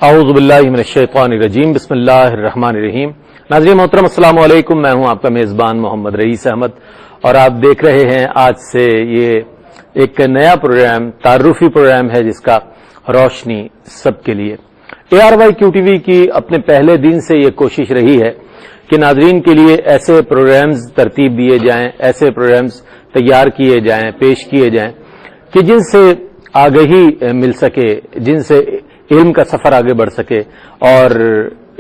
اعوذ باللہ من الشیطان الرجیم بسم اللہ الرحمن الرحیم۔ ناظرین محترم السلام علیکم، میں ہوں آپ کا میزبان محمد رئیس احمد اور آپ دیکھ رہے ہیں آج سے یہ ایک نیا پروگرام، تعارفی پروگرام ہے جس کا روشنی سب کے لیے۔ ARYQTV کی اپنے پہلے دن سے یہ کوشش رہی ہے کہ ناظرین کے لیے ایسے پروگرامز ترتیب دیے جائیں، ایسے پروگرامز تیار کیے جائیں، پیش کیے جائیں کہ جن سے آگہی مل سکے، جن سے علم کا سفر آگے بڑھ سکے اور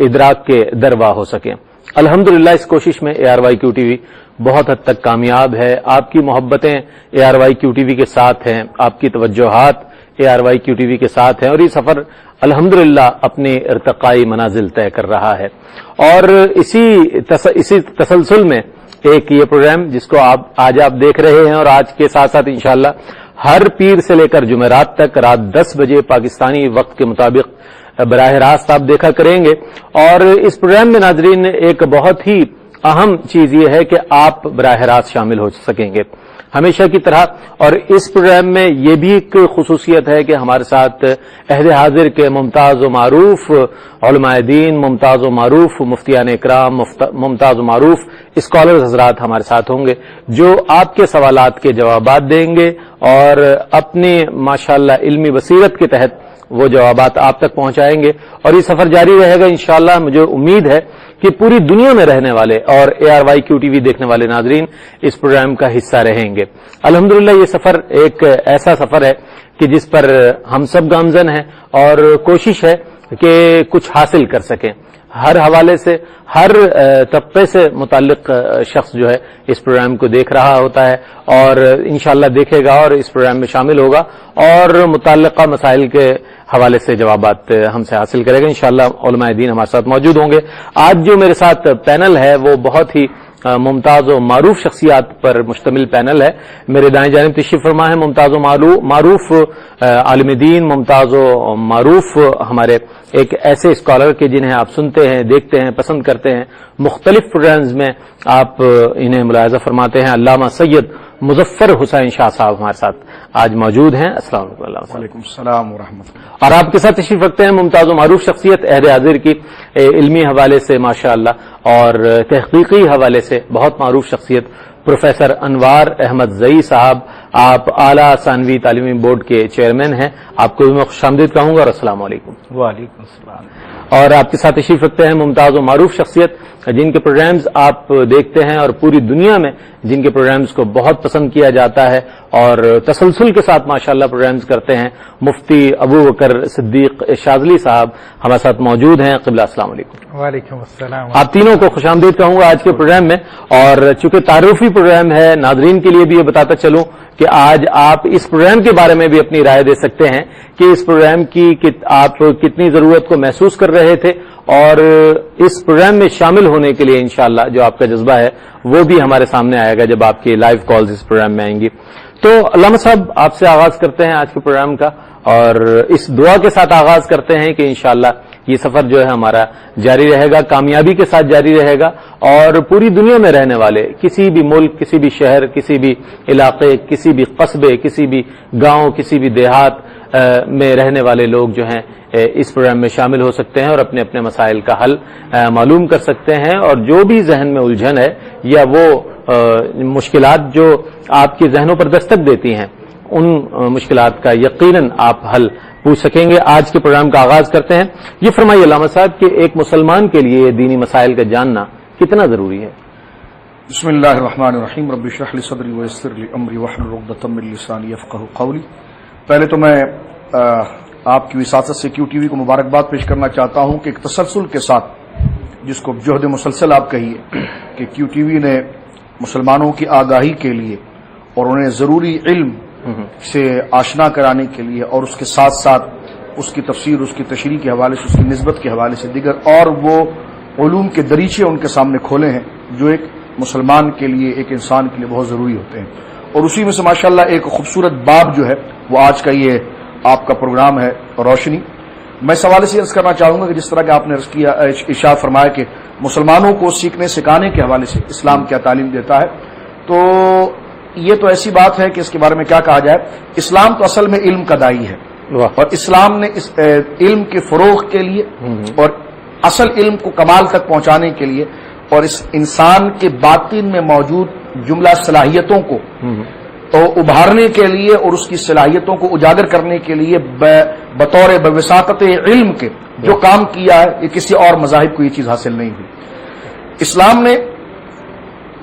ادراک کے دروا ہو سکے۔ الحمدللہ اس کوشش میں ARYQTV بہت حد تک کامیاب ہے۔ آپ کی محبتیں ARYQTV کے ساتھ ہیں، آپ کی توجہات ARYQTV کے ساتھ ہیں اور یہ سفر الحمدللہ اپنی ارتقائی منازل طے کر رہا ہے۔ اور اسی تسلسل میں ایک یہ پروگرام جس کو آج آپ دیکھ رہے ہیں اور آج کے ساتھ ساتھ انشاءاللہ ہر پیر سے لے کر جمعرات تک رات 10 بجے پاکستانی وقت کے مطابق براہ راست آپ دیکھا کریں گے۔ اور اس پروگرام میں ناظرین ایک بہت ہی اہم چیز یہ ہے کہ آپ براہ راست شامل ہو سکیں گے ہمیشہ کی طرح۔ اور اس پروگرام میں یہ بھی ایک خصوصیت ہے کہ ہمارے ساتھ عہد حاضر کے ممتاز و معروف علماء دین، ممتاز و معروف مفتیان اکرام، ممتاز و معروف اسکالرز حضرات ہمارے ساتھ ہوں گے جو آپ کے سوالات کے جوابات دیں گے اور اپنی ماشاءاللہ علمی بصیرت کے تحت وہ جوابات آپ تک پہنچائیں گے۔ اور یہ سفر جاری رہے گا انشاءاللہ۔ مجھے امید ہے کہ پوری دنیا میں رہنے والے اور ARYQTV دیکھنے والے ناظرین اس پروگرام کا حصہ رہیں گے۔ الحمدللہ یہ سفر ایک ایسا سفر ہے کہ جس پر ہم سب گامزن ہیں اور کوشش ہے کہ کچھ حاصل کر سکیں۔ ہر حوالے سے، ہر طبقے سے متعلق شخص جو ہے اس پروگرام کو دیکھ رہا ہوتا ہے اور انشاءاللہ دیکھے گا اور اس پروگرام میں شامل ہوگا اور متعلقہ مسائل کے حوالے سے جوابات ہم سے حاصل کرے گا۔ انشاءاللہ علماء دین ہمارے ساتھ موجود ہوں گے۔ آج جو میرے ساتھ پینل ہے وہ بہت ہی ممتاز و معروف شخصیات پر مشتمل پینل ہے۔ میرے دائیں جانب تشریف فرما ہے ممتاز و معروف عالم دین، ممتاز و معروف ہمارے ایک ایسے اسکالر کے جنہیں آپ سنتے ہیں، دیکھتے ہیں، پسند کرتے ہیں، مختلف پروگرامز میں آپ انہیں ملاحظہ فرماتے ہیں۔ علامہ سید مظفر حسین شاہ صاحب ہمارے ساتھ آج موجود ہیں۔ السلام علیکم۔ وعلیکم السلام ورحمۃ اللہ۔ اور آپ کے ساتھ تشریف رکھتے ہیں ممتاز و معروف شخصیت عہد حاضر کی علمی حوالے سے ماشاءاللہ اور تحقیقی حوالے سے بہت معروف شخصیت پروفیسر انوار احمد زئی صاحب۔ آپ اعلیٰ ثانوی تعلیمی بورڈ کے چیئرمین ہیں۔ آپ کو بھی میں خوش آمدید کہوں گا اور السلام علیکم۔ وعلیکم السلام۔ اور آپ کے ساتھ تشریف رکھتے ہیں ممتاز و معروف شخصیت جن کے پروگرامز آپ دیکھتے ہیں اور پوری دنیا میں جن کے پروگرامز کو بہت پسند کیا جاتا ہے اور تسلسل کے ساتھ ماشاءاللہ پروگرامز کرتے ہیں، مفتی ابو بکر صدیق شاذلی صاحب ہمارے ساتھ موجود ہیں۔ قبلہ السلام علیکم۔ وعلیکم السلام۔ آپ تینوں کو خوش آمدید کہوں گا آج کے پروگرام میں۔ اور چونکہ تعارفی پروگرام ہے، ناظرین کے لیے بھی یہ بتاتا چلوں کہ آج آپ اس پروگرام کے بارے میں بھی اپنی رائے دے سکتے ہیں کہ اس پروگرام کی آپ کتنی ضرورت کو محسوس کر رہے تھے اور اس پروگرام میں شامل ہونے کے لیے انشاءاللہ جو آپ کا جذبہ ہے وہ بھی ہمارے سامنے آئے گا جب آپ کی لائیو کالز اس پروگرام میں آئیں گی۔ تو علامہ صاحب آپ سے آغاز کرتے ہیں آج کے پروگرام کا اور اس دعا کے ساتھ آغاز کرتے ہیں کہ انشاءاللہ یہ سفر جو ہے ہمارا جاری رہے گا، کامیابی کے ساتھ جاری رہے گا اور پوری دنیا میں رہنے والے کسی بھی ملک، کسی بھی شہر، کسی بھی علاقے، کسی بھی قصبے، کسی بھی گاؤں، کسی بھی دیہات میں رہنے والے لوگ جو ہیں اس پروگرام میں شامل ہو سکتے ہیں اور اپنے اپنے مسائل کا حل معلوم کر سکتے ہیں اور جو بھی ذہن میں الجھن ہے یا وہ مشکلات جو آپ کے ذہنوں پر دستک دیتی ہیں ان مشکلات کا یقیناً آپ حل پوچھ سکیں گے۔ آج کے پروگرام کا آغاز کرتے ہیں۔ یہ فرمائیے علامہ صاحب کہ ایک مسلمان کے لیے دینی مسائل کا جاننا کتنا ضروری ہے؟ بسم اللہ الرحمن الرحیم۔ رب اشرح لی صدری ویسر لی امری واحلل عقدۃ من لسانی یفقہوا قولی۔ پہلے تو میں آپ کی وساطت سے QTV کو مبارکباد پیش کرنا چاہتا ہوں کہ ایک تسلسل کے ساتھ جس کو جہد مسلسل آپ کہیے کہ QTV نے مسلمانوں کی آگاہی کے لیے اور انہیں ضروری علم سے آشنا کرانے کے لیے اور اس کے ساتھ ساتھ اس کی تفسیر، اس کی تشریح کے حوالے سے، اس کی نسبت کے حوالے سے دیگر اور وہ علوم کے دریچے ان کے سامنے کھولے ہیں جو ایک مسلمان کے لیے، ایک انسان کے لیے بہت ضروری ہوتے ہیں۔ اور اسی میں سے ماشاءاللہ ایک خوبصورت باب جو ہے وہ آج کا یہ آپ کا پروگرام ہے روشنی۔ میں اس حوالے سے عرض کرنا چاہوں گا کہ جس طرح کہ آپ نے ارشاد فرمایا کہ مسلمانوں کو سیکھنے سکھانے کے حوالے سے اسلام کیا تعلیم دیتا ہے، تو یہ تو ایسی بات ہے کہ اس کے بارے میں کیا کہا جائے۔ اسلام تو اصل میں علم کا دائی ہے اور اسلام نے اس علم کے فروغ کے لیے اور اصل علم کو کمال تک پہنچانے کے لیے اور اس انسان کے باطن میں موجود جملہ صلاحیتوں کو تو ابھارنے کے لیے اور اس کی صلاحیتوں کو اجاگر کرنے کے لیے بطور بوساطت علم کے جو کام کیا ہے، یہ کسی اور مذاہب کو یہ چیز حاصل نہیں ہوئی. اسلام نے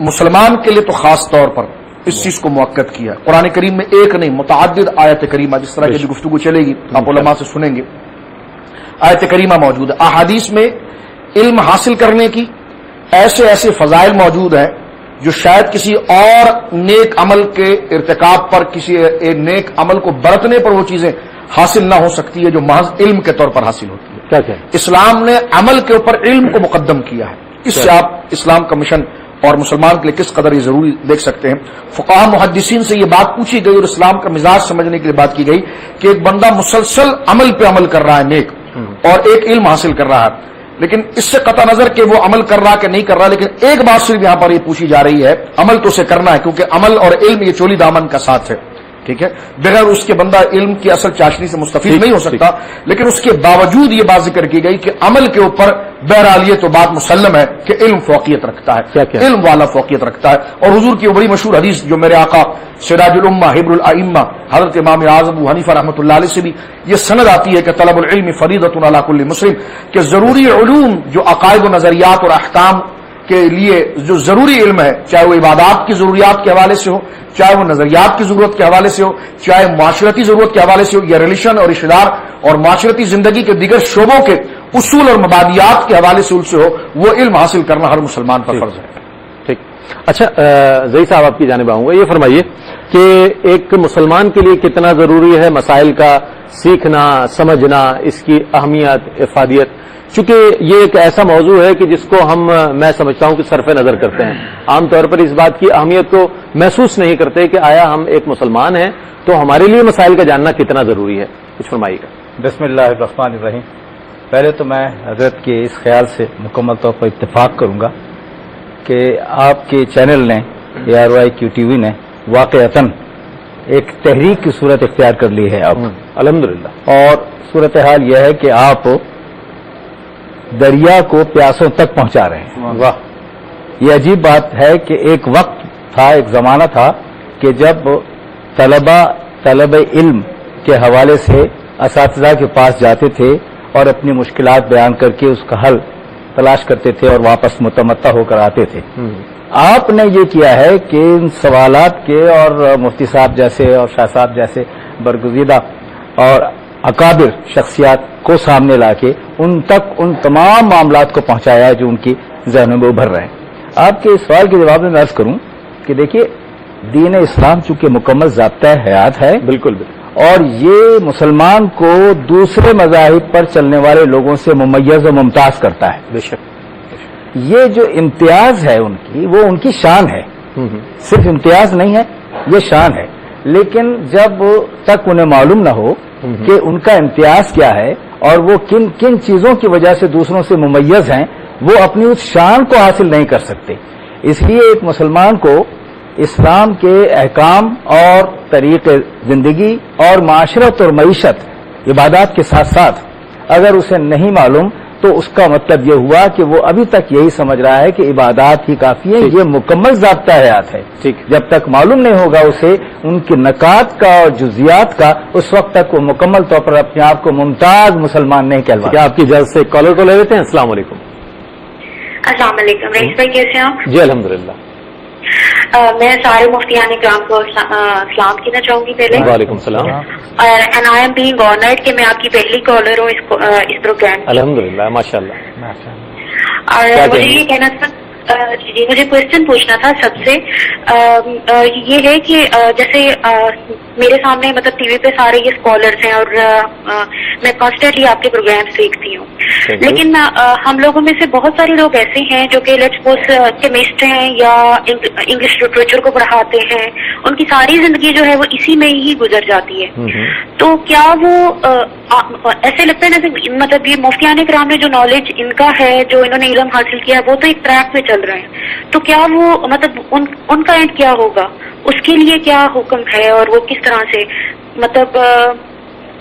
مسلمان کے لیے تو خاص طور پر اس چیز کو موقت کیا. قرآن کریم میں ایک نہیں متعدد آیت کریمہ، جس طرح کی گفتگو چلے گی آپ علماء سے سنیں گے، آیت کریمہ موجود ہے. احادیث میں علم حاصل کرنے کی ایسے ایسے فضائل موجود ہیں جو شاید کسی اور نیک عمل کے ارتکاب پر، کسی ایک نیک عمل کو برتنے پر وہ چیزیں حاصل نہ ہو سکتی ہے جو محض علم کے طور پر حاصل ہوتی ہے. کیا اسلام نے عمل کے اوپر علم کو مقدم کیا ہے. اس سے آپ اسلام کا مشن اور مسلمان کے لیے کس قدر یہ ضروری دیکھ سکتے ہیں. فقہاء محدثین سے یہ بات پوچھی گئی اور اسلام کا مزاج سمجھنے کے لیے بات کی گئی کہ ایک بندہ مسلسل عمل پہ عمل کر رہا ہے نیک، اور ایک علم حاصل کر رہا ہے، لیکن اس سے قطع نظر کہ وہ عمل کر رہا کہ نہیں کر رہا، لیکن ایک بات صرف یہاں پر یہ پوچھی جا رہی ہے، عمل تو اسے کرنا ہے کیونکہ عمل اور علم یہ چولی دامن کا ساتھ ہے. ٹھیک ہے، بغیر اس کے بندہ علم کی اصل چاشنی سے مستفید نہیں ہو سکتا. لیکن اس کے باوجود یہ بات ذکر کی گئی کہ عمل کے اوپر بہرحال یہ تو بات مسلم ہے کہ علم فوقیت رکھتا ہے، علم والا فوقیت رکھتا ہے. اور حضور کی بڑی مشہور حدیث جو میرے آقا سراج الامہ حبر الائمہ حضرت امام اعظم ابو حنیفہ رحمۃ اللہ علیہ سے بھی یہ سند آتی ہے کہ طلب العلم فریضۃ علی کل مسلم، کہ ضروری علوم جو عقائد و نظریات اور احکام کے لیے جو ضروری علم ہے، چاہے وہ عبادات کی ضروریات کے حوالے سے ہو، چاہے وہ نظریات کی ضرورت کے حوالے سے ہو، چاہے معاشرتی ضرورت کے حوالے سے ہو، یا ریلیشن اور رشتہ دار اور معاشرتی زندگی کے دیگر شعبوں کے اصول اور مبادیات کے حوالے سے ہو، وہ علم حاصل کرنا ہر مسلمان پر فرض ہے. ٹھیک. اچھا زئی صاحب آپ کی جانب آؤں گا. یہ فرمائیے کہ ایک مسلمان کے لیے کتنا ضروری ہے مسائل کا سیکھنا، سمجھنا، اس کی اہمیت، افادیت، چونکہ یہ ایک ایسا موضوع ہے کہ جس کو میں سمجھتا ہوں کہ صرف نظر کرتے ہیں. عام طور پر اس بات کی اہمیت کو محسوس نہیں کرتے کہ آیا ہم ایک مسلمان ہیں تو ہمارے لیے مسائل کا جاننا کتنا ضروری ہے. کچھ فرمائیے گا. بسم اللہ الرحمن الرحیم. پہلے تو میں حضرت کے اس خیال سے مکمل طور پر اتفاق کروں گا کہ آپ کے چینل نے ARYQ-TV نے واقعتاً ایک تحریک کی صورت اختیار کر لی ہے اب الحمدللہ. اور صورتحال یہ ہے کہ آپ دریا کو پیاسوں تک پہنچا رہے ہیں. واہ. یہ عجیب بات ہے کہ ایک وقت تھا، ایک زمانہ تھا کہ جب طلب علم کے حوالے سے اساتذہ کے پاس جاتے تھے اور اپنی مشکلات بیان کر کے اس کا حل تلاش کرتے تھے اور واپس متمتع ہو کر آتے تھے. آپ نے یہ کیا ہے کہ ان سوالات کے اور مفتی صاحب جیسے اور شاہ صاحب جیسے برگزیدہ اور اکابر شخصیات کو سامنے لا کے ان تک ان تمام معاملات کو پہنچایا ہے جو ان کی ذہنوں میں ابھر رہے ہیں. آپ کے اس سوال کے جواب میں عرض کروں کہ دیکھیے، دین اسلام چونکہ مکمل ضابطہ حیات ہے، بالکل، اور یہ مسلمان کو دوسرے مذاہب پر چلنے والے لوگوں سے ممیز و ممتاز کرتا ہے. بے شک. یہ جو امتیاز ہے ان کی، وہ ان کی شان ہے. صرف امتیاز نہیں ہے، یہ شان ہے. لیکن جب تک انہیں معلوم نہ ہو کہ ان کا امتیاز کیا ہے اور وہ کن کن چیزوں کی وجہ سے دوسروں سے ممیز ہیں، وہ اپنی اس شان کو حاصل نہیں کر سکتے. اس لیے ایک مسلمان کو اسلام کے احکام اور طریق زندگی اور معاشرت اور معیشت، عبادات کے ساتھ ساتھ اگر اسے نہیں معلوم تو اس کا مطلب یہ ہوا کہ وہ ابھی تک یہی سمجھ رہا ہے کہ عبادات ہی کافی ہیں. یہ مکمل ضابطہ حیات ہے. جب تک معلوم نہیں ہوگا اسے ان کے نکات کا اور جزیات کا، اس وقت تک وہ مکمل طور پر اپنے آپ کو ممتاز مسلمان نہیں کہلوا. کیا آپ کی اجازت سے کالر کو لے لیتے ہیں؟ السلام علیکم. السلام علیکم رئیس بھائی، کیسے ہیں آپ؟ جی الحمدللہ. میں سارے مفتیان کرام کو سلام کہنا چاہوں گی پہلے. وعلیکم السلام. And I am being honoured کہ میں آپ کی پہلی کالر ہوں اس پروگرام. الحمدللہ، ماشاء اللہ. اور مجھے یہ کہنا تھا، جی مجھے کوشچن پوچھنا تھا سب سے. یہ ہے کہ جیسے میرے سامنے مطلب ٹی وی پہ سارے یہ اسکالرس ہیں اور میں کانسٹینٹلی آپ کے پروگرامس دیکھتی ہوں، لیکن ہم لوگوں میں سے بہت سارے لوگ ایسے ہیں جو کہ لیٹس سپوز کیمسٹ ہیں یا انگلش لٹریچر کو پڑھاتے ہیں، ان کی ساری زندگی جو ہے وہ اسی میں ہی گزر جاتی ہے. تو کیا وہ ایسے لگتا ہے جیسے مطلب یہ مفتیان کرام نے جو نالج ان کا ہے، جو انہوں نے علم حاصل کیا ہے، وہ تو ایک ٹریک پہ چل رہے ہیں، تو کیا وہ مطلب ان کا اینڈ کیا ہوگا؟ اس کے لیے کیا حکم ہے اور وہ کس طرح سے مطلب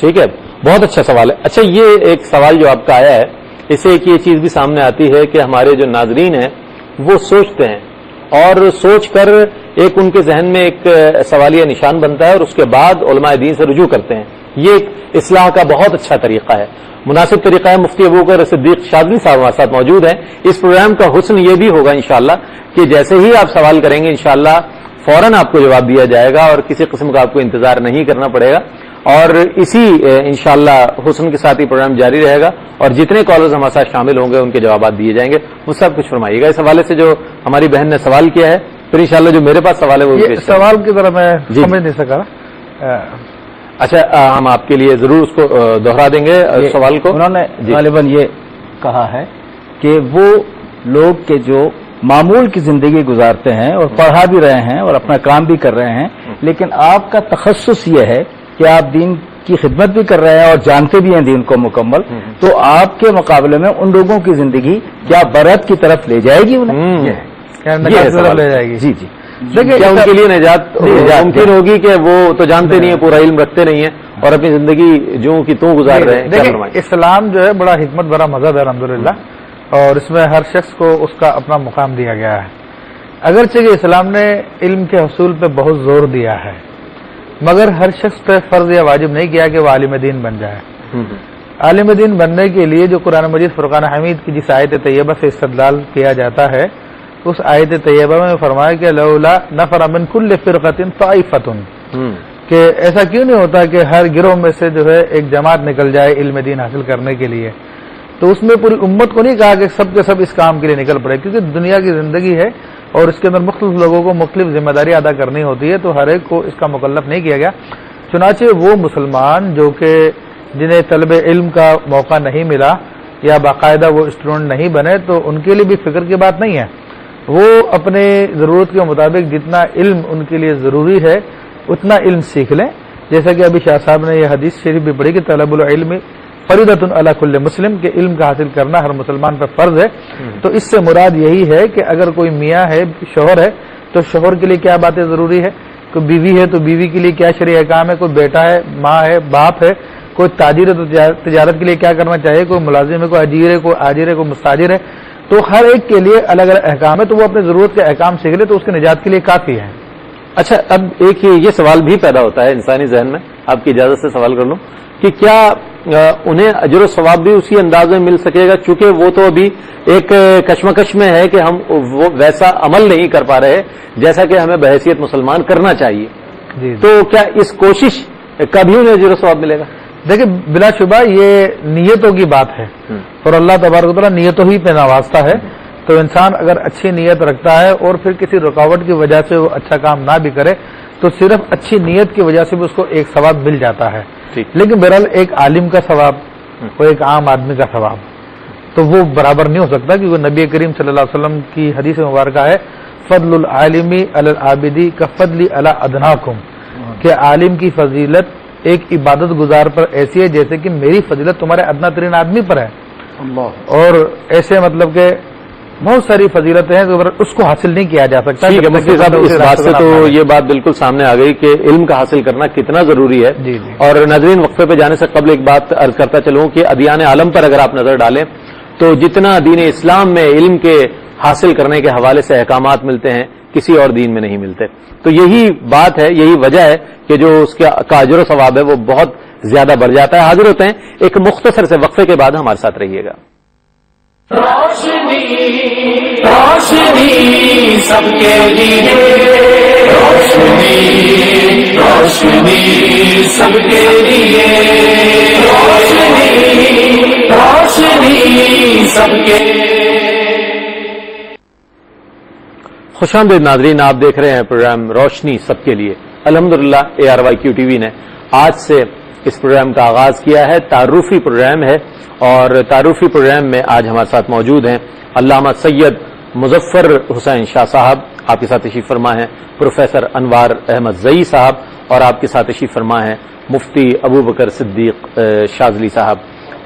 ٹھیک ہے، بہت اچھا سوال ہے. اچھا، یہ ایک سوال جو آپ کا آیا ہے، اس سے ایک یہ چیز بھی سامنے آتی ہے کہ ہمارے جو ناظرین ہیں وہ سوچتے ہیں اور سوچ کر ایک ان کے ذہن میں ایک سوالیہ نشان بنتا ہے اور اس کے بعد علماء دین سے رجوع کرتے ہیں. یہ ایک اصلاح کا بہت اچھا طریقہ ہے، مناسب طریقہ ہے. مفتی ابوبکر صدیق شاذلی صاحب ہمارے ساتھ موجود ہیں. اس پروگرام کا حسن یہ بھی ہوگا انشاءاللہ کہ جیسے ہی آپ سوال کریں گے انشاءاللہ فوراً آپ کو جواب دیا جائے گا اور کسی قسم کا آپ کو انتظار نہیں کرنا پڑے گا. اور اسی انشاءاللہ حسن کے ساتھ ہی پروگرام جاری رہے گا اور جتنے کالرز ہمارے ساتھ شامل ہوں گے ان کے جوابات دیے جائیں گے. مجھ سے آپ کچھ فرمائیے گا اس حوالے سے جو ہماری بہن نے سوال کیا ہے، پھر انشاءاللہ جو میرے پاس سوال ہے وہ یہ سوال کی طرح میں سمجھ نہیں سکا. اچھا، ہم آپ کے لیے ضرور اس کو دوہرا دیں گے سوال کو. انہوں نے غالباً یہ کہا ہے کہ وہ لوگ کے جو معمول کی زندگی گزارتے ہیں اور پڑھا بھی رہے ہیں اور اپنا کام بھی کر رہے ہیں، لیکن آپ کا تخصص یہ ہے کہ آپ دین کی خدمت بھی کر رہے ہیں اور جانتے بھی ہیں دین کو مکمل، تو آپ کے مقابلے میں ان لوگوں کی زندگی کیا برحق کی طرف لے جائے گی انہیں؟ لے جائے گی. جی جی. دیکھیں کیا ان کے لیے نجات ممکن ہوگی کہ وہ تو جانتے نہیں ہیں، پورا علم رکھتے نہیں ہیں اور اپنی زندگی جو کی توں گزار رہے ہیں. دیکھیں اسلام جو ہے بڑا حکمت بڑا مذہب ہے الحمدللہ، اور اس میں ہر شخص کو اس کا اپنا مقام دیا گیا ہے. اگرچہ کہ اسلام نے علم کے حصول پہ بہت زور دیا ہے، مگر ہر شخص پہ فرض یا واجب نہیں کیا کہ وہ عالم دین بن جائے. عالم دین بننے کے لیے جو قرآن مجید فرقان حمید کی جس آیت طیبہ سے استدلال کیا جاتا ہے، اس آیت طیبہ میں فرمایا کہ لولا نفر من کل فرقۃ طائفۃ، کہ ایسا کیوں نہیں ہوتا کہ ہر گروہ میں سے جو ہے ایک جماعت نکل جائے علم دین حاصل کرنے کے لیے. تو اس میں پوری امت کو نہیں کہا کہ سب کے سب اس کام کے لیے نکل پڑے، کیونکہ دنیا کی زندگی ہے اور اس کے اندر مختلف لوگوں کو مختلف ذمہ داری ادا کرنی ہوتی ہے، تو ہر ایک کو اس کا مکلف نہیں کیا گیا. چنانچہ وہ مسلمان جو کہ جنہیں طلب علم کا موقع نہیں ملا یا باقاعدہ وہ اسٹوڈنٹ نہیں بنے، تو ان کے لیے بھی فکر کی بات نہیں ہے. وہ اپنے ضرورت کے مطابق جتنا علم ان کے لیے ضروری ہے اتنا علم سیکھ لیں. جیسا کہ ابھی شاہ صاحب نے یہ حدیث شریف بھی پڑھی کہ طلب العلم فریضۃ علی کل مسلم، کہ علم کا حاصل کرنا ہر مسلمان پر فرض ہے. تو اس سے مراد یہی ہے کہ اگر کوئی میاں ہے، شوہر ہے، تو شوہر کے لیے کیا باتیں ضروری ہے، کوئی بیوی ہے تو بیوی کے لیے کیا شرعی احکام ہے، کوئی بیٹا ہے، ماں ہے، باپ ہے، کوئی تاجر ہے تو تجارت کے لیے کیا کرنا چاہیے، کوئی ملازم ہے، کوئی اجیر ہے، کوئی آجر ہے، کوئی مستاجر ہے. تو ہر ایک کے لیے الگ الگ احکام ہے، تو وہ اپنے ضرورت کے احکام سیکھ لے تو اس کی نجات کے لیے کافی ہے. اچھا، اب ایک یہ سوال بھی پیدا ہوتا ہے انسانی ذہن میں، آپ کی اجازت سے سوال کر لوں کہ کیا انہیں اجر و ثواب بھی اسی انداز میں مل سکے گا، چونکہ وہ تو ابھی ایک کشمکش میں ہے کہ ہم وہ ویسا عمل نہیں کر پا رہے جیسا کہ ہمیں بحیثیت مسلمان کرنا چاہیے. جی. تو کیا اس کوشش کا بھی انہیں اجر و ثواب ملے گا؟ دیکھیں بلا شبہ یہ نیتوں کی بات ہے اور اللہ تبارک و تعالیٰ نیتوں ہی پہ نوازتا ہے. تو انسان اگر اچھی نیت رکھتا ہے اور پھر کسی رکاوٹ کی وجہ سے وہ اچھا کام نہ بھی کرے تو صرف اچھی نیت کی وجہ سے بھی اس کو ایک ثواب مل جاتا ہے. لیکن بہرحال ایک عالم کا ثواب اور ایک عام آدمی کا ثواب تو وہ برابر نہیں ہو سکتا، کیونکہ نبی کریم صلی اللہ علیہ وسلم کی حدیث مبارکہ ہے فضل العالمی علی العابدی کفضلی علی ادناکم، کہ عالم کی فضیلت ایک عبادت گزار پر ایسی ہے جیسے کہ میری فضیلت تمہارے ادنا ترین آدمی پر ہے. اور ایسے مطلب کہ بہت ساری فضیلتیں ہیں اس کو حاصل نہیں کیا جا سکتا. ٹھیک ہے مفتی صاحب، اس بات سے تو یہ بات بالکل سامنے آ گئی کہ علم کا حاصل کرنا کتنا ضروری ہے. جی. اور ناظرین، وقفے پہ جانے سے قبل ایک بات عرض کرتا چلوں کہ ادیان عالم پر اگر آپ نظر ڈالیں تو جتنا دین اسلام میں علم کے حاصل کرنے کے حوالے سے احکامات ملتے ہیں کسی اور دین میں نہیں ملتے. تو یہی بات ہے، یہی وجہ ہے کہ جو اس کا اجر و ثواب ہے وہ بہت زیادہ بڑھ جاتا ہے. حاضر ہوتے ہیں ایک مختصر سے وقفے کے بعد، ہمارے ساتھ رہیے گا. روشنی سب کے لیے، روشنی روشنی سب کے لیے، روشنی روشنی سب کے. خوش آمدید ناظرین، آپ دیکھ رہے ہیں پروگرام روشنی سب کے لیے. الحمدللہ ARYQ TV نے آج سے اس پروگرام کا آغاز کیا ہے. تعارفی پروگرام ہے اور تعارفی پروگرام میں آج ہمارے ساتھ موجود ہیں علامہ سید مظفر حسین شاہ صاحب، آپ کے ساتھ تشریف فرما ہیں پروفیسر انوار احمد زئی صاحب، اور آپ کے ساتھ تشریف فرما ہیں مفتی ابوبکر صدیق شاذلی صاحب.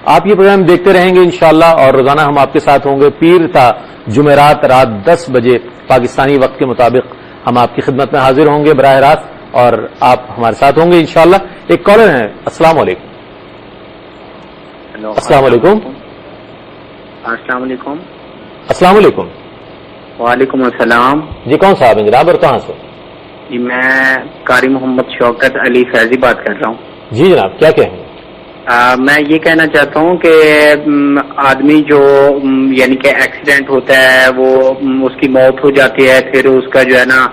آپ یہ پروگرام دیکھتے رہیں گے انشاءاللہ، اور روزانہ ہم آپ کے ساتھ ہوں گے پیر تا جمعرات رات 10 بجے پاکستانی وقت کے مطابق ہم آپ کی خدمت میں حاضر ہوں گے براہ راست. اور آپ ہمارے ساتھ ہوں گے انشاءاللہ. ایک کالر ہے. السلام علیکم. السلام علیکم. السلام علیکم. السلام علیکم. وعلیکم السلام. جی کون صاحب ہیں جناب اور کہاں سے؟ جی میں قاری محمد شوکت علی فیضی بات کر رہا ہوں. جی جناب کیا کہیں گے؟ میں یہ کہنا چاہتا ہوں کہ آدمی جو یعنی کہ ایکسیڈنٹ ہوتا ہے وہ اس کی موت ہو جاتی ہے, پھر اس کا جو ہے نا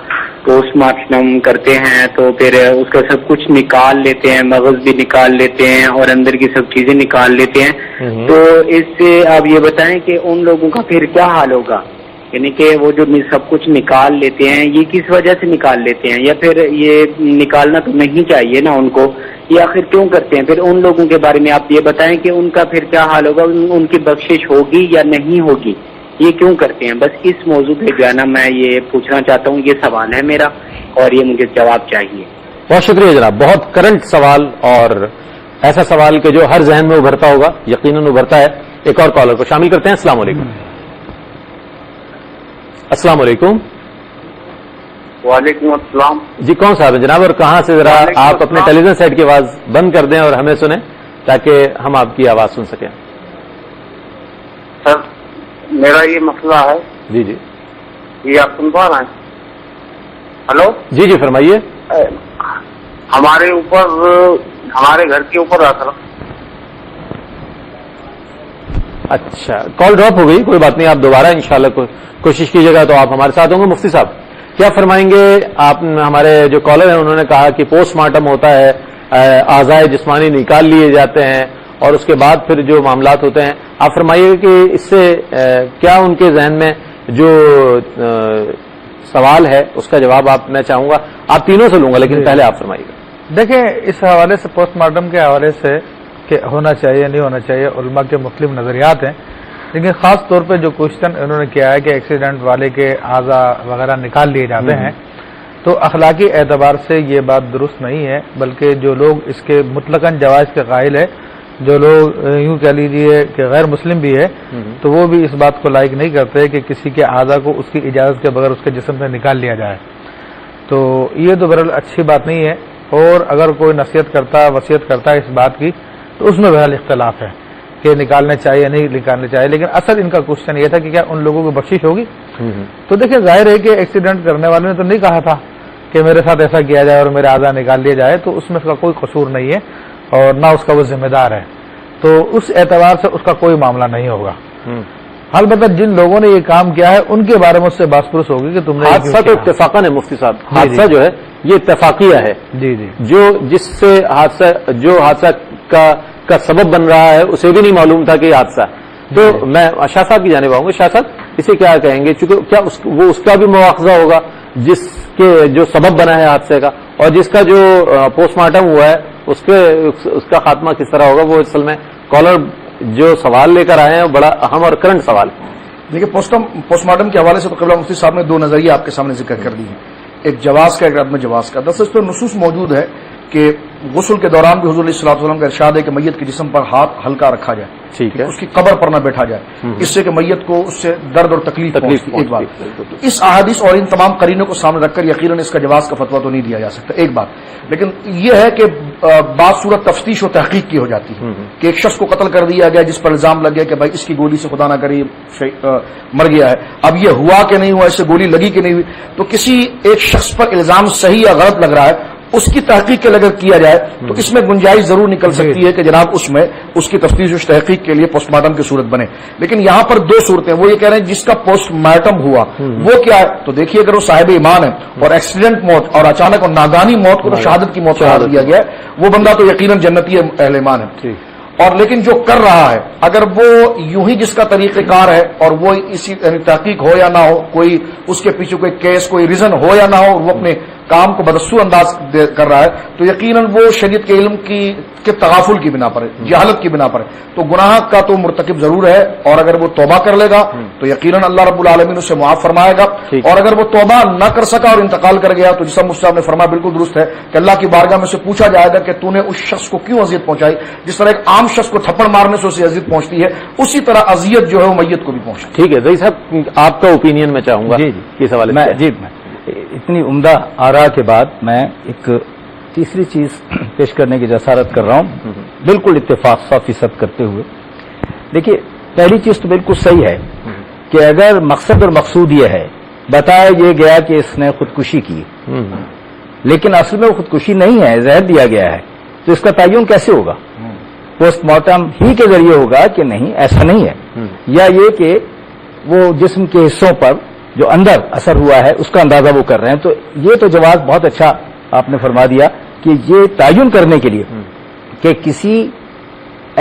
پوسٹ مارٹم کرتے ہیں تو پھر اس کا سب کچھ نکال لیتے ہیں, مغز بھی نکال لیتے ہیں اور اندر کی سب چیزیں نکال لیتے ہیں. تو اس سے آپ یہ بتائیں کہ ان لوگوں کا پھر کیا حال ہوگا, یعنی کہ وہ جو سب کچھ نکال لیتے ہیں یہ کس وجہ سے نکال لیتے ہیں, یا پھر یہ نکالنا تو نہیں چاہیے نا ان کو, یا آخر کیوں کرتے ہیں؟ پھر ان لوگوں کے بارے میں آپ یہ بتائیں کہ ان کا پھر کیا حال ہوگا, ان کی بخشش ہوگی یا نہیں ہوگی, یہ کیوں کرتے ہیں؟ بس اس موضوع پہ جو ہے نا میں یہ پوچھنا چاہتا ہوں, یہ سوال ہے میرا اور یہ مجھے جواب چاہیے. بہت شکریہ جناب, بہت کرنٹ سوال اور ایسا سوال کہ جو ہر ذہن میں ابھرتا ہوگا, یقیناً ابھرتا ہے. ایک اور کالر کو شامل کرتے ہیں. السلام علیکم. السلام علیکم. وعلیکم السلام. جی کون صاحب ہیں جناب اور کہاں سے؟ ذرا آپ اپنے ٹیلی ویژن سیٹ کی آواز بند کر دیں اور ہمیں سنیں تاکہ ہم آپ کی آواز سن سکیں. سر میرا یہ مسئلہ ہے. جی جی یہ آپ سن پا رہے ہیں؟ ہلو. جی جی فرمائیے. ہمارے اوپر, ہمارے گھر کے اوپر آ کر. اچھا کال ڈراپ ہو گئی, کوئی بات نہیں, آپ دوبارہ انشاءاللہ کوشش کیجیے گا تو آپ ہمارے ساتھ ہوں گے. مفتی صاحب کیا فرمائیں گے آپ؟ ہمارے جو کالر ہیں انہوں نے کہا کہ پوسٹ مارٹم ہوتا ہے, اعضائے جسمانی نکال لیے جاتے ہیں اور اس کے بعد پھر جو معاملات ہوتے ہیں, آپ فرمائیے کہ اس سے کیا ان کے ذہن میں جو سوال ہے اس کا جواب آپ میں چاہوں گا, آپ تینوں سے لوں گا لیکن پہلے آپ فرمائیے گا. دیکھیں اس حوالے سے پوسٹ مارٹم کے حوالے سے کہ ہونا چاہیے نہیں ہونا چاہیے, علماء کے مختلف نظریات ہیں, لیکن خاص طور پہ جو کوشچن انہوں نے کیا ہے کہ ایکسیڈنٹ والے کے اعضاء وغیرہ نکال لیے جاتے ہیں, تو اخلاقی اعتبار سے یہ بات درست نہیں ہے, بلکہ جو لوگ اس کے مطلقاً جواز کے قائل ہے, جو لوگ یوں کہہ لیجیے کہ غیر مسلم بھی ہے, تو وہ بھی اس بات کو لائق نہیں کرتے کہ کسی کے اعضاء کو اس کی اجازت کے بغیر اس کے جسم سے نکال لیا جائے. تو یہ تو بہرحال اچھی بات نہیں ہے, اور اگر کوئی نصیحت کرتا وصیت کرتا ہے اس بات کی تو اس میں بہرحال اختلاف ہے کہ نکالنے چاہیے نہیں نکالنے چاہیے. لیکن اصل ان کا کوشچن یہ تھا کہ کیا ان لوگوں کو بخشش ہوگی؟ تو دیکھیں ظاہر ہے کہ ایکسیڈنٹ کرنے والے نے تو نہیں کہا تھا کہ میرے ساتھ ایسا کیا جائے اور میرے اعضاء نکال لیے جائے, تو اس میں اس کا کوئی قصور نہیں ہے اور نہ اس کا وہ ذمہ دار ہے, تو اس اعتبار سے اس کا کوئی معاملہ نہیں ہوگا. البتہ جن لوگوں نے یہ کام کیا ہے ان کے بارے میں اس سے باس پرس ہوگی کہ تم نے حادثہ تو اتفاقاً ہے مفتی صاحب, حادثہ جو ہے یہ اتفاقیہ ہے. جی جی جو جس سے حادثہ کا سبب بن رہا ہے اسے بھی نہیں معلوم تھا کہ یہ حادثہ. تو میں شاہ صاحب کی جانب آؤں گا. شاہ صاحب اسے کیا کہیں گے, چونکہ کیا وہ اس کا بھی مواخذہ ہوگا جس کے جو سبب بنا ہے حادثے کا, اور جس کا جو پوسٹ مارٹم ہوا ہے اس کا خاتمہ کس طرح ہوگا؟ وہ اصل میں کالر جو سوال لے کر آئے ہیں بڑا اہم اور کرنٹ سوال ہے. دیکھیے پوسٹ مارٹم کے حوالے سے تو قبلہ مفتی صاحب نے دو نظریے آپ کے سامنے ذکر کر دی ہیں, ایک جواز کا ایک عدم جواز کا. دراصل اس پہ نصوص موجود ہے کہ غسل کے دوران بھی حضور علیہ الصلوۃ والسلام کا ارشاد ہے کہ میت کے جسم پر ہاتھ ہلکا رکھا جائے, ٹھیک ہے, اس کی قبر پر نہ بیٹھا جائے, اس سے کہ میت کو اس سے درد اور تکلیف پہنچتی. ایک بات, اس احادیث اور ان تمام قرینوں کو سامنے رکھ کر یقیناً اس کا جواز کا فتویٰ تو نہیں دیا جا سکتا, ایک بات. لیکن یہ ہے کہ بعض صورت تفتیش و تحقیق کی ہو جاتی ہے کہ ایک شخص کو قتل کر دیا گیا جس پر الزام لگ گیا کہ بھائی اس کی گولی سے خدا نہ کرے مر گیا ہے. اب یہ ہوا کہ نہیں ہوا, اس سے گولی لگی کہ نہیں ہوئی, تو کسی ایک شخص پر الزام صحیح یا غلط لگ رہا ہے, اس کی تحقیق کے اگر کیا جائے تو اس میں گنجائش ضرور نکل سکتی ہے کہ جناب اس میں اس کی تفتیش و تحقیق کے لیے پوسٹ مارٹم کی صورت بنے. لیکن یہاں پر دو صورتیں, وہ یہ کہہ رہے ہیں جس کا پوسٹ مارٹم ہوا وہ کیا ہے, تو دیکھیے اگر وہ صاحب ایمان ہے اور ایکسیڈنٹ موت اور اچانک اور ناگانی موت کو تو شہادت کی موت قرار دیا گیا ہے, وہ بندہ تو یقیناً جنتی اہل ایمان ہے. اور لیکن جو کر رہا ہے اگر وہ یوں ہی جس کا طریقہ کار ہے اور وہ اسی تحقیق ہو یا نہ ہو, کوئی اس کے پیچھے کوئی کیس کوئی ریزن ہو یا نہ ہو, وہ اپنے کام کو بدسور انداز کر رہا ہے, تو یقیناً وہ شریعت کے علم کے تغافل کی بنا پر ہے, جہالت کی بنا پر ہے, تو گناہ کا تو مرتکب ضرور ہے. اور اگر وہ توبہ کر لے گا تو یقیناً اللہ رب العالمین اسے معاف فرمائے گا. اور اگر وہ توبہ نہ کر سکا اور انتقال کر گیا تو جیسا مصطفیٰ نے فرمایا بالکل درست ہے کہ اللہ کی بارگاہ میں سے پوچھا جائے گا کہ تو نے اس شخص کو کیوں اذیت پہنچائی. جس طرح ایک عام شخص کو تھپڑ مارنے سے اسے اذیت پہنچتی ہے, اسی طرح اذیت جو ہے وہ میت کو بھی پہنچتی ہے. ٹھیک ہے زئی صاحب, آپ کا اوپینین میں چاہوں گا جی جی اس حوالے سے. اتنی عمدہ آراء کے بعد میں ایک تیسری چیز پیش کرنے کی جسارت کر رہا ہوں، بالکل اتفاق 100% کرتے ہوئے. دیکھیے، پہلی چیز تو بالکل صحیح ہے کہ اگر مقصد اور مقصود یہ ہے، بتایا یہ گیا کہ اس نے خودکشی کی، لیکن اصل میں وہ خودکشی نہیں ہے، زہر دیا گیا ہے، تو اس کا تعین کیسے ہوگا؟ پوسٹ مارٹم ہی کے ذریعے ہوگا کہ نہیں، ایسا نہیں ہے. یا یہ کہ وہ جسم کے حصوں پر جو اندر اثر ہوا ہے اس کا اندازہ وہ کر رہے ہیں. تو یہ تو جواب بہت اچھا آپ نے فرما دیا کہ یہ تعین کرنے کے لیے کہ کسی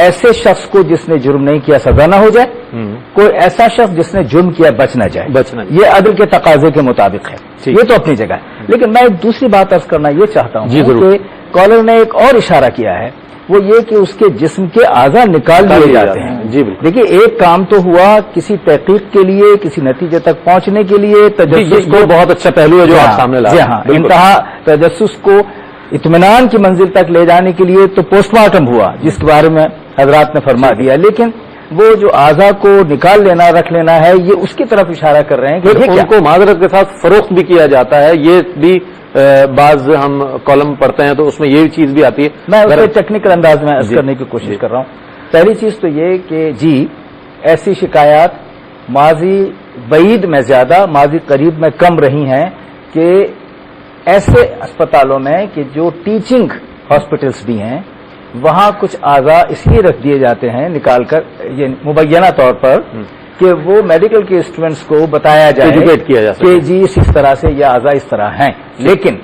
ایسے شخص کو جس نے جرم نہیں کیا سزا نہ ہو جائے، کوئی ایسا شخص جس نے جرم کیا بچ نہ جائے، یہ عدل کے تقاضے کے مطابق ہے. یہ تو اپنی جگہ ہے. لیکن میں ایک دوسری بات عرض کرنا یہ چاہتا ہوں کہ کالر نے ایک اور اشارہ کیا ہے، وہ یہ کہ اس کے جسم کے اعضاء نکال لیے جاتے ہیں. دیکھیے، ایک کام تو ہوا کسی تحقیق کے لیے، کسی نتیجے تک پہنچنے کے لیے تجسس کو، بہت اچھا پہلو ہے جو آپ سامنے لا رہے ہیں. ہاں، انتہا تجسس کو اطمینان کی منزل تک لے جانے کے لیے تو پوسٹ مارٹم ہوا، جس کے بارے میں حضرات نے فرما دیا. لیکن وہ جو اعضاء کو نکال لینا، رکھ لینا ہے، یہ اس کی طرف اشارہ کر رہے ہیں کہ ان کو معذرت کے ساتھ فروخت بھی کیا جاتا ہے. یہ بھی بعض ہم کالم پڑھتے ہیں تو اس میں یہ چیز بھی آتی ہے. میں اس کو ٹیکنیکل انداز میں عرض کرنے کی کوشش کر رہا ہوں. پہلی چیز تو یہ کہ جی، ایسی شکایات ماضی بعید میں زیادہ، ماضی قریب میں کم رہی ہیں کہ ایسے اسپتالوں میں کہ جو ٹیچنگ ہاسپٹلس بھی ہیں، وہاں کچھ اعضاء اس لیے رکھ دیے جاتے ہیں نکال کر، یہ مبینہ طور پر، کہ وہ میڈیکل کے اسٹوڈنٹس کو بتایا جائے، ایجوکیٹ کیا جا سکے کہ جی اس طرح سے یہ اعضاء اس طرح ہیں. لیکن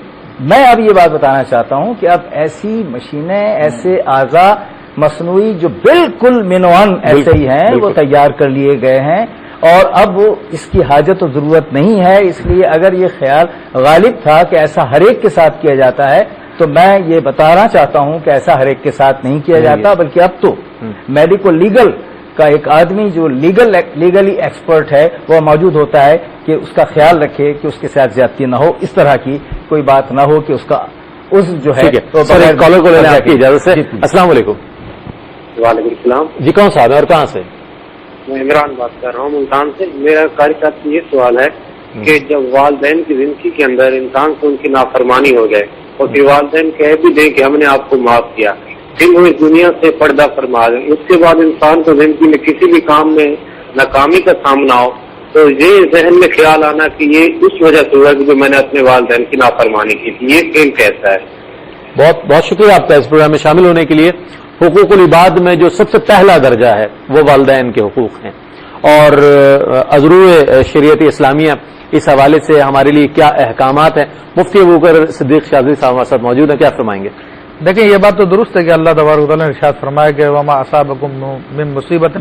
میں اب یہ بات بتانا چاہتا ہوں کہ اب ایسی مشینیں، ایسے اعضاء مصنوعی جو بالکل منوان ایسے ہی ہیں، وہ تیار کر لیے گئے ہیں، اور اب اس کی حاجت و ضرورت نہیں ہے. اس لیے اگر یہ خیال غالب تھا کہ ایسا ہر ایک کے ساتھ کیا جاتا ہے، تو میں یہ بتانا چاہتا ہوں کہ ایسا ہر ایک کے ساتھ نہیں کیا جاتا، بلکہ اب تو میڈیکو لیگل کا ایک آدمی جو لیگلی ایکسپرٹ ہے وہ موجود ہوتا ہے کہ اس کا خیال رکھے کہ اس کے ساتھ زیادتی نہ ہو، اس طرح کی کوئی بات نہ ہو کہ اس کا جو ہے. کالر کو لینے آپ کی اجازت سے. السلام علیکم. وعلیکم السلام. جی، کون صاحب اور کہاں سے؟ میں عمران بات کر رہا ہوں ملتان سے. میرا قاری صاحب سے یہ سوال ہے کہ جب والدین کی زندگی کے اندر انسان سے ان کی نافرمانی ہو جائے اور پھر والدین کہہ بھی دیں کہ ہم نے آپ کو معاف کیا، پھر وہ اس دنیا سے پردہ فرما دیں، اس کے بعد انسان کو زندگی میں کسی بھی کام میں ناکامی کا سامنا ہو، تو یہ ذہن میں خیال آنا کہ یہ اس وجہ سے ہوا کہ جو میں نے اپنے والدین کی نافرمانی کی تھی. یہ فیل کیسا ہے؟ بہت بہت شکریہ آپ کا اس پروگرام میں شامل ہونے کے لیے. حقوق العباد میں جو سب سے پہلا درجہ ہے وہ والدین کے حقوق ہیں، اور ازروع شریعت اسلامیہ اس حوالے سے ہمارے لیے کیا احکامات ہیں. مفتی ابوبکر صدیق شاذلی صاحب ہمارے ساتھ موجود ہیں، کیا فرمائیں گے؟ دیکھیں، یہ بات تو درست ہے کہ اللہ تبارک و تعالیٰ نے ارشاد فرمایا کہ وما اصابکم من مصیبت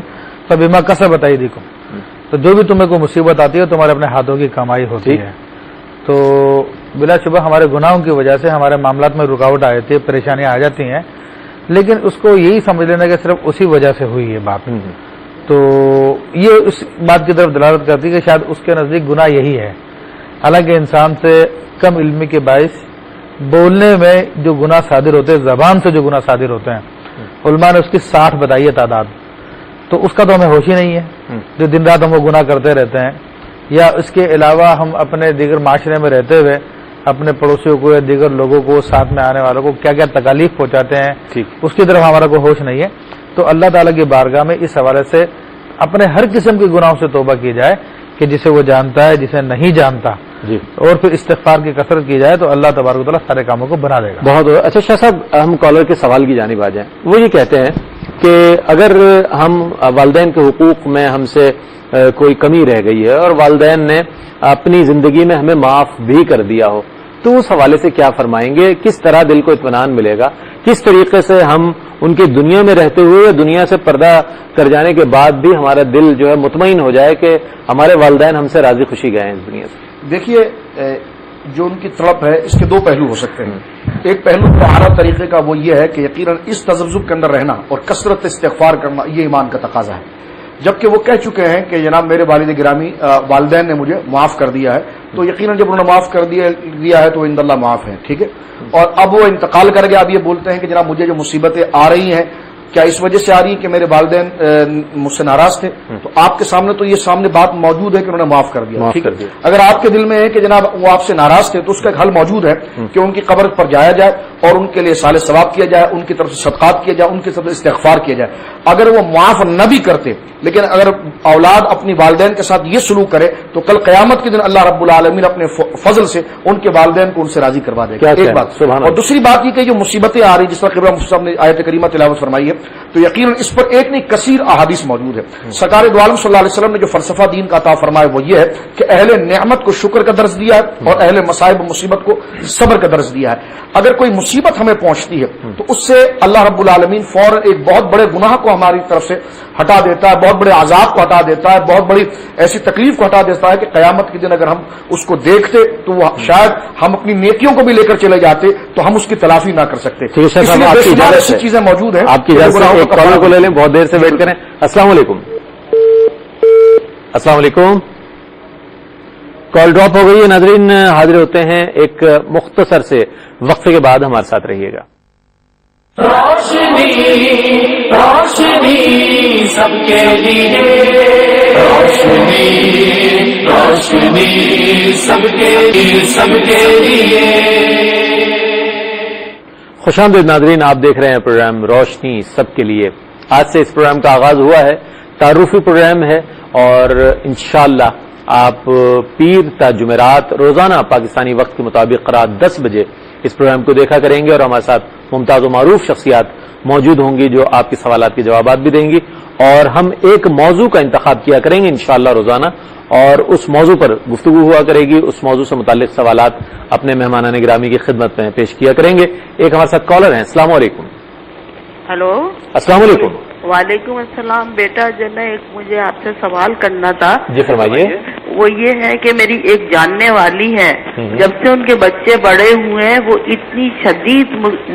فبما کسبت ایدیکم، تو جو بھی تمہیں کوئی مصیبت آتی ہے تمہارے اپنے ہاتھوں کی کمائی ہوتی ہے. تو بلا شبہ ہمارے گناہوں کی وجہ سے ہمارے معاملات میں رکاوٹ آ جاتی ہے، پریشانیاں آ جاتی ہیں، لیکن اس کو یہی سمجھ لینا کہ صرف اسی وجہ سے ہوئی یہ بات. تو یہ اس بات کی طرف دلالت کرتی ہے کہ شاید اس کے نزدیک گناہ یہی ہے. حالانکہ انسان سے کم علمی کے باعث بولنے میں جو گناہ صادر ہوتے ہیں، زبان سے جو گناہ صادر ہوتے ہیں، علماء نے اس کی 60 بتائی ہے تعداد. تو اس کا تو ہمیں ہوش ہی نہیں ہے جو دن رات ہم وہ گناہ کرتے رہتے ہیں. یا اس کے علاوہ ہم اپنے دیگر معاشرے میں رہتے ہوئے اپنے پڑوسیوں کو یا دیگر لوگوں کو، ساتھ میں آنے والوں کو کیا کیا تکالیف پہنچاتے ہیں، اس کی طرف ہمارا کوئی ہوش نہیں ہے. تو اللہ تعالیٰ کی بارگاہ میں اس حوالے سے اپنے ہر قسم کے گناہوں سے توبہ کی جائے کہ جسے وہ جانتا ہے، جسے نہیں جانتا، اور پھر استغفار کی کثرت کی جائے تو اللہ تبارک و تعالیٰ سارے کاموں کو بنا دے گا. بہت اچھا. شاہ صاحب، ہم کالر کے سوال کی جانب آ جائیں. وہ یہ کہتے ہیں کہ اگر ہم والدین کے حقوق میں ہم سے کوئی کمی رہ گئی ہے اور والدین نے اپنی زندگی میں ہمیں معاف بھی کر دیا ہو، تو اس حوالے سے کیا فرمائیں گے؟ کس طرح دل کو اطمینان ملے گا؟ کس طریقے سے ہم ان کی دنیا میں رہتے ہوئے دنیا سے پردہ کر جانے کے بعد بھی ہمارا دل جو ہے مطمئن ہو جائے کہ ہمارے والدین ہم سے راضی خوشی گئے ہیں اس دنیا سے؟ دیکھیے، جو ان کی طلب ہے اس کے دو پہلو ہو سکتے ہیں. ایک پہلو اعلیٰ طریقے کا وہ یہ ہے کہ یقیناً اس تذبذب کے اندر رہنا اور کثرت استغفار کرنا یہ ایمان کا تقاضا ہے. جبکہ وہ کہہ چکے ہیں کہ جناب میرے والد گرامی والدین نے مجھے معاف کر دیا ہے، تو یقیناً جب انہوں نے معاف کر دیا ہے تو عند اللہ معاف ہے. ٹھیک ہے. اور اب وہ انتقال کر گیا، اب یہ بولتے ہیں کہ جناب مجھے جو مصیبتیں آ رہی ہیں کیا اس وجہ سے آ رہی ہے کہ میرے والدین مجھ سے ناراض تھے؟ تو آپ کے سامنے تو یہ سامنے بات موجود ہے کہ انہوں نے معاف کر دیا. ٹھیک ہے, اگر آپ کے دل میں ہے کہ جناب وہ آپ سے ناراض تھے تو اس کا ایک حل موجود ہے کہ ان کی قبر پر جایا جائے اور ان کے لیے صالح ثواب کیا جائے, ان کی طرف سے صدقات کیا جائے, ان کی طرف سے استغفار کیا جائے. اگر وہ معاف نہ بھی کرتے لیکن اگر اولاد اپنی والدین کے ساتھ یہ سلوک کرے تو کل قیامت کے دن اللہ رب العالمین اپنے فضل سے ان کے والدین کو ان سے راضی کروا دے گا. ایک بات. اور دوسری بات یہ کہ جو مصیبتیں آ رہی جس طرح قبلہ مصطفیٰ نے آیت کریمہ تلاوت فرمائی ہے تو یقیناً اس پر ایک نہیں کثیر احادیث موجود ہے. سرکار دو عالم صلی اللہ علیہ وسلم نے جو فلسفہ دین کا عطا فرمایا وہ یہ ہے کہ اہل نعمت کو شکر کا درس دیا ہے اور اہل مصائب مصیبت کو صبر کا درس دیا ہے. اگر کوئی مصیبت ہمیں پہنچتی ہے تو اس سے اللہ رب العالمین فوراً ایک بہت بڑے گناہ کو ہماری طرف سے ہٹا دیتا ہے, بہت بڑے عذاب کو ہٹا دیتا ہے, بہت بڑی ایسی تکلیف کو ہٹا دیتا ہے کہ قیامت کے دن اگر ہم اس کو دیکھتے تو وہ شاید ہم اپنی نیکیوں کو بھی لے کر چلے جاتے تو ہم اس کی تلافی نہ کر سکتے. ایسی چیزیں موجود ہیں. آپ کی کالر کو لے لیں, بہت دیر سے ویٹ کریں. السلام علیکم. السلام علیکم. کال ڈراپ ہو گئی ہے. ناظرین حاضر ہوتے ہیں ایک مختصر سے وقفے کے بعد ہمارے ساتھ رہیے گا. روشنی روشنی سب کے لیے, روشنی روشنی سب کے لیے, سب کے لیے. خوش آمدید ناظرین, آپ دیکھ رہے ہیں پروگرام روشنی سب کے لیے. آج سے اس پروگرام کا آغاز ہوا ہے. تعارفی پروگرام ہے اور انشاءاللہ آپ پیر تا جمعرات روزانہ پاکستانی وقت کے مطابق رات 10 بجے اس پروگرام کو دیکھا کریں گے اور ہمارے ساتھ ممتاز و معروف شخصیات موجود ہوں گی جو آپ کے سوالات کے جوابات بھی دیں گی اور ہم ایک موضوع کا انتخاب کیا کریں گے انشاءاللہ روزانہ اور اس موضوع پر گفتگو ہوا کرے گی. اس موضوع سے متعلق سوالات اپنے مہمانان گرامی کی خدمت میں پیش کیا کریں گے. ایک ہمارے ساتھ کالر ہیں. السلام علیکم. ہلو. السلام علیکم. وعلیکم السلام. بیٹا جو نا ایک مجھے آپ سے سوال کرنا تھا. جی فرمائیے. وہ یہ ہے کہ میری ایک جاننے والی ہے, جب سے ان کے بچے بڑے ہوئے ہیں وہ اتنی شدید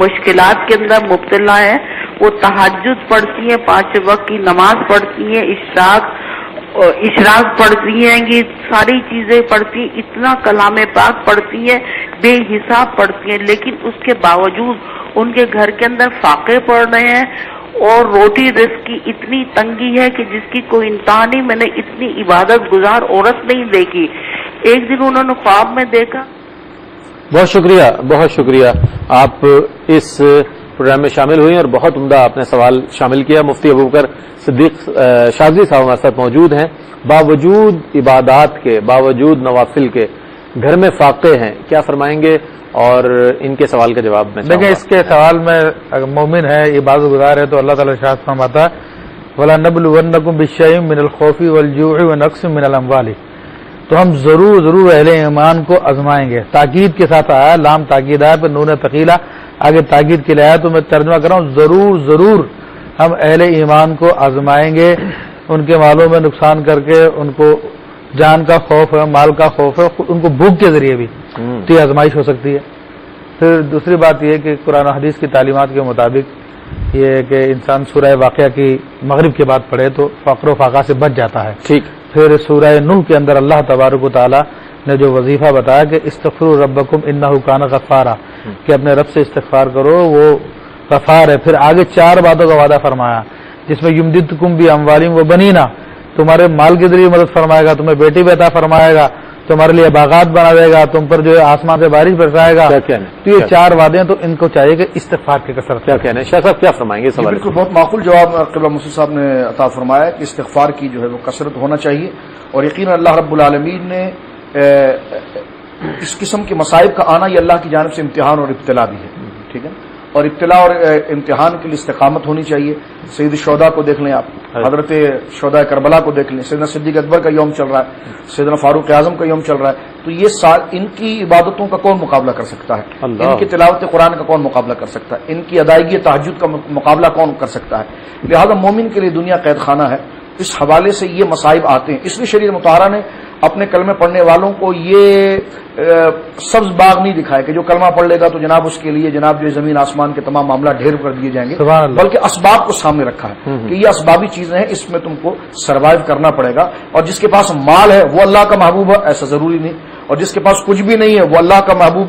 مشکلات کے اندر مبتلا ہے. وہ تہجد پڑھتی ہیں, 5 وقت کی نماز پڑھتی ہیں, اشراق پڑھتی ہیں, یہ ساری چیزیں پڑھتی ہیں, اتنا کلام پاک پڑھتی ہیں, بے حساب پڑھتی ہیں, لیکن اس کے باوجود ان کے گھر کے اندر فاقے پڑ رہے ہیں اور روٹی رزق کی اتنی تنگی ہے کہ جس کی کوئی انتہا نہیں. میں نے اتنی عبادت گزار عورت نہیں دیکھی. ایک دن انہوں نے خواب میں دیکھا. بہت شکریہ, بہت شکریہ. آپ اس پروگرام میں شامل ہوئی اور بہت عمدہ آپ نے سوال شامل کیا. مفتی ابوبکر صدیق شاذلی صاحب ہمارے ساتھ موجود ہیں. باوجود عبادات کے, باوجود نوافل کے گھر میں فاقے ہیں, کیا فرمائیں گے اور ان کے سوال کا جواب میں دیکھیں. اس کے سوال میں اگر مومن ہے, عبادت گزار ہے تو اللہ تعالیٰ ارشاد فرماتا وَلَنَبْلُوَنَّكُمْ بِشَيْءٍ مِّنَ الْخَوْفِ وَالْجُوعِ وَنَقْصٍ مِّنَ الْأَمْوَالِ. تو ہم ضرور اہل ایمان کو آزمائیں گے. تاکید کے ساتھ آیا, لام تاکید آیا, پھر نون تقیلہ آگے تاکید کے لیے آیا, تو میں ترجمہ کر رہا ہوں ضرور ہم اہل ایمان کو آزمائیں گے. ان کے مالوں میں نقصان کر کے, ان کو جان کا خوف ہے, مال کا خوف ہے, ان کو بھوک کے ذریعے بھی تو یہ آزمائش ہو سکتی ہے. پھر دوسری بات یہ کہ قرآن و حدیث کی تعلیمات کے مطابق یہ ہے کہ انسان سورہ واقعہ کی مغرب کے بعد پڑھے تو فقر و فاقہ سے بچ جاتا ہے. ٹھیک. پھر سورہ نوح کے اندر اللہ تبارک و تعالیٰ نے جو وظیفہ بتایا کہ استغفروا ربکم انہ کان غفارا, کہ اپنے رب سے استغفار کرو, وہ غفار ہے. پھر آگے 4 باتوں کا وعدہ فرمایا جس میں یمددکم باموالم وبنینا, تمہارے مال کے ذریعے مدد فرمائے گا, تمہیں بیٹی بھی عطا فرمائے گا, تمہارے لیے باغات بنا دے گا, تم پر جو ہے آسمان سے بارش برسائے گا. تو یہ 4 وعدے ہیں, تو ان کو چاہیے کہ استغفار کی کثرت. کیا کہنا ہے شاہ صاحب, کیا فرمائیں گے؟ بالکل بہت معقول جواب قبلہ مفتی صاحب نے عطا فرمایا کہ استغفار کی جو ہے وہ کثرت ہونا چاہیے. اور یقیناً اللہ رب العالمین نے اس قسم کے مصائب کا آنا یہ اللہ کی جانب سے امتحان اور ابتلا بھی ہے. ٹھیک ہے, اور ابتلا اور امتحان کے لیے استقامت ہونی چاہیے. سید الشہداء کو دیکھ لیں آپ, حضرت شہداء کربلا کو دیکھ لیں, سیدنا صدیق اکبر کا یوم چل رہا ہے, سیدنا فاروق اعظم کا یوم چل رہا ہے. تو یہ ان کی عبادتوں کا کون مقابلہ کر سکتا ہے؟ ان کی تلاوت قرآن کا کون مقابلہ کر سکتا ہے؟ ان کی ادائیگی تہجد کا مقابلہ کون کر سکتا ہے؟ لہذا مومن کے لیے دنیا قید خانہ ہے. اس حوالے سے یہ مصائب آتے ہیں. اس لیے شریعت مطہرہ نے اپنے کلمے پڑھنے والوں کو یہ سبز باغ نہیں دکھائے کہ جو کلمہ پڑھ لے گا تو جناب اس کے لیے جناب جو زمین آسمان کے تمام معاملہ ڈھیر کر دیے جائیں گے, بلکہ اسباب کو سامنے رکھا ہے کہ یہ اسبابی چیزیں ہیں, اس میں تم کو سروائیو کرنا پڑے گا. اور جس کے پاس مال ہے وہ اللہ کا محبوب ہے ایسا ضروری نہیں, اور جس کے پاس کچھ بھی نہیں ہے وہ اللہ کا محبوب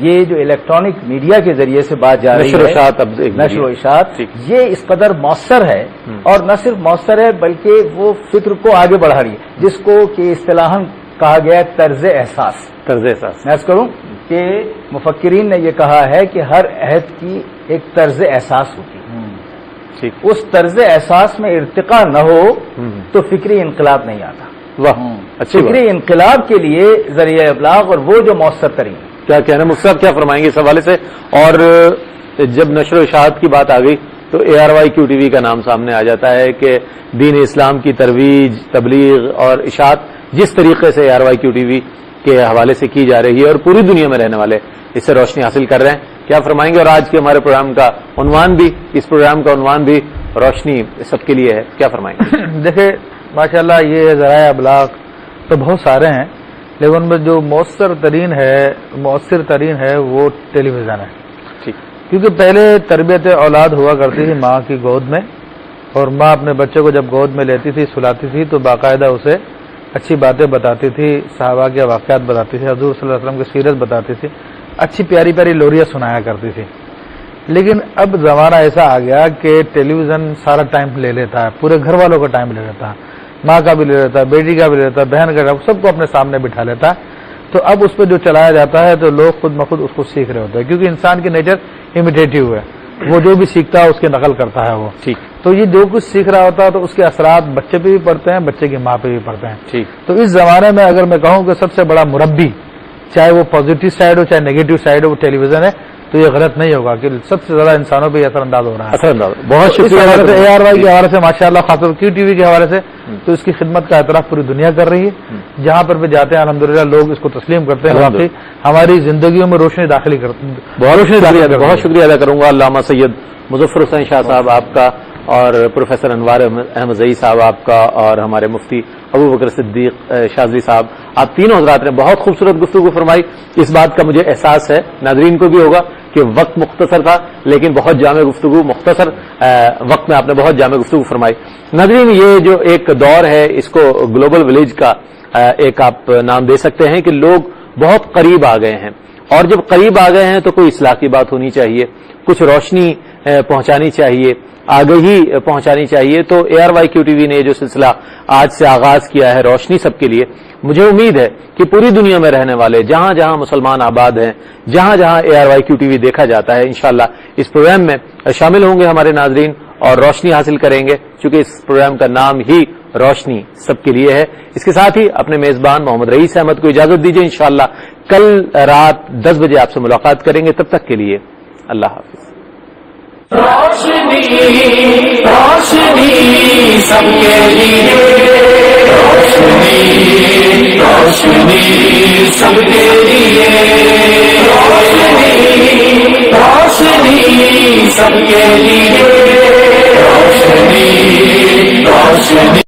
یہ جو الیکٹرانک میڈیا کے ذریعے سے بات جا رہی نشر و ہے، اشاعت اب ایک نشر و اشاعت، ٹھیک۔ یہ اس قدر مؤثر ہے، اور نہ صرف مؤثر ہے بلکہ وہ فکر کو آگے بڑھا رہی ہے، جس کو کہ اصطلاحاً کہا گیا ہے طرز احساس۔ طرز احساس، میں عرض کروں کہ مفکرین نے یہ کہا ہے کہ ہر عہد کی ایک طرز احساس ہوتی ہے، ٹھیک، اس طرز احساس میں ارتقا نہ ہو تو فکری انقلاب نہیں آتا۔ واہ، اچھی بات۔ فکری انقلاب کے لیے ذریعہ ابلاغ اور وہ جو مؤثر ترین ہے۔ کیا کہنا ہے مفتی صاحب، کیا فرمائیں گے اس حوالے سے؟ اور جب نشر و اشاعت کی بات آ گئی تو ARYQ TV کا نام سامنے آ جاتا ہے کہ دین اسلام کی ترویج، تبلیغ اور اشاعت جس طریقے سے ARYQ TV کے حوالے سے کی جا رہی ہے اور پوری دنیا میں رہنے والے اس سے روشنی حاصل کر رہے ہیں، کیا فرمائیں گے؟ اور آج کے ہمارے پروگرام کا عنوان بھی، اس پروگرام کا عنوان بھی روشنی سب کے لیے ہے، کیا فرمائیں گے؟ دیکھیں ماشاءاللہ یہ ذرائع ابلاغ تو بہت سارے ہیں، لیکن ان میں جو مؤثر ترین ہے وہ ٹیلی ویژن ہے، ٹھیک، کیونکہ پہلے تربیت اولاد ہوا کرتی تھی ماں کی گود میں، اور ماں اپنے بچے کو جب گود میں لیتی تھی، سلاتی تھی تو باقاعدہ اسے اچھی باتیں بتاتی تھی، صحابہ کے واقعات بتاتی تھی، حضور صلی اللہ علیہ وسلم کی سیرت بتاتی تھی، اچھی پیاری پیاری لوریاں سنایا کرتی تھی۔ لیکن اب زمانہ ایسا آ گیا کہ ٹیلی ویژن سارا ٹائم لے لیتا ہے، پورے گھر والوں کا ٹائم لے لیتا ہے، ماں کا بھی لے لیتا ہے، بیٹی کا بھی لے لیتا ہے، بہن کا، سب کو اپنے سامنے بٹھا لیتا ہے۔ تو اب اس پہ جو چلایا جاتا ہے تو لوگ خود بخود اس کو سیکھ رہے ہوتے ہیں، کیونکہ انسان کی نیچر امیٹیٹیو ہے، وہ جو بھی سیکھتا ہے اس کی نقل کرتا ہے وہ، ٹھیک، تو یہ جو کچھ سیکھ رہا ہوتا ہے تو اس کے اثرات بچے پہ بھی پڑتے ہیں، بچے کی ماں پہ بھی پڑتے ہیں۔ ٹھیک، تو اس زمانے میں اگر میں کہوں کہ سب سے بڑا مربی، چاہے وہ پازیٹو سائڈ ہو چاہے نیگیٹو سائڈ ہو، وہ ٹیلی ویژن ہے، تو یہ غلط نہیں ہوگا کہ سب سے زیادہ انسانوں پہ یہ اثر انداز ہو رہا ہے۔ اثر انداز، بہت اس شکریہ حوالے سے ARY کے حوالے سے ماشاءاللہ، خاص طور پر QTV کے حوالے سے تو اس کی خدمت کا اعتراف پوری دنیا کر رہی ہے، جہاں پر بھی جاتے ہیں الحمدللہ لوگ اس کو تسلیم کرتے ہیں، واقعی ہماری زندگیوں میں روشنی داخلی کرتے ہیں، بہت شکریہ ادا کروں گا علامہ سید مظفر حسین شاہ صاحب آپ کا، اور پروفیسر انوار احمد زئی صاحب آپ کا، اور ہمارے مفتی ابو بکر صدیق شاذلی صاحب، آپ تینوں حضرات نے بہت خوبصورت گفتگو فرمائی۔ اس بات کا مجھے احساس ہے، ناظرین کو بھی ہوگا، کہ وقت مختصر تھا لیکن بہت جامع گفتگو، مختصر وقت میں آپ نے بہت جامع گفتگو فرمائی۔ ناظرین، یہ جو ایک دور ہے اس کو گلوبل ولیج کا ایک آپ نام دے سکتے ہیں کہ لوگ بہت قریب آ گئے ہیں، اور جب قریب آ گئے ہیں تو کوئی اصلاح کی بات ہونی چاہیے، کچھ روشنی پہنچانی چاہیے، آگہی پہنچانی چاہیے۔ تو ARYQ TV نے جو سلسلہ آج سے آغاز کیا ہے روشنی سب کے لیے، مجھے امید ہے کہ پوری دنیا میں رہنے والے جہاں جہاں مسلمان آباد ہیں، جہاں جہاں ARYQ TV دیکھا جاتا ہے، انشاءاللہ اس پروگرام میں شامل ہوں گے ہمارے ناظرین اور روشنی حاصل کریں گے، چونکہ اس پروگرام کا نام ہی روشنی سب کے لیے ہے۔ اس کے ساتھ ہی اپنے میزبان محمد رئیس احمد کو اجازت دیجیے، انشاءاللہ کل رات 10 بجے آپ سے ملاقات کریں گے، تب تک کے لیے اللہ حافظ۔ روشنی روشنی سب کے لیے، روشنی روشنی سب کے لیے، روشنی روشنی سب کے لیے، روشنی روشنی